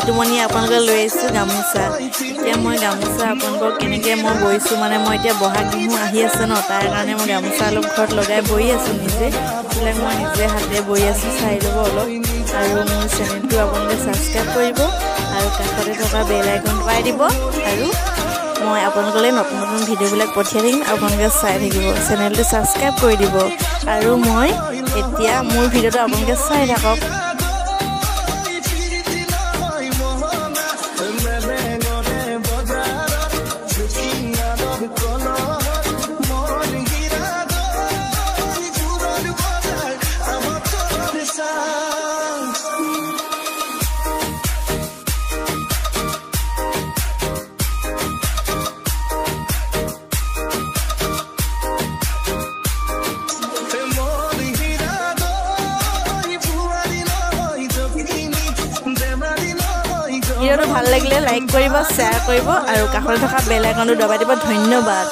টুমনি আপোনালোকে লৈ আহিছোঁ গামোচা এতিয়া মই গামোচা আপোনালোকক কেনেকৈ মই বৈছোঁ মানে মই এতিয়া বহাগ বিহু আহি আছে ন তাৰ কাৰণে মই গামোচা অলপ ঘৰত লগাই বৈ আছোঁ নিজে এইবিলাক মই নিজে হাতে বৈ আছোঁ চাই ল'ব অলপ আৰু মোৰ চেনেলটো আপোনালোকে ছাবস্ক্ৰাইব কৰিব আৰু কাষতে থকা বেল আইকন পাই দিব আৰু মই আপোনালোকলৈ নতুন নতুন ভিডিঅ'বিলাক পঠিয়াই দিম আপোনালোকে চাই থাকিব চেনেলটো ছাবস্ক্ৰাইব কৰি দিব আৰু মই এতিয়া মোৰ ভিডিঅ'টো আপোনালোকে চাই থাকক ভিডিঅ'টো ভাল লাগিলে লাইক কৰিব শ্বেয়াৰ কৰিব আৰু কাষতে থকা বেল আইকনটো দবাই দিব ধন্যবাদ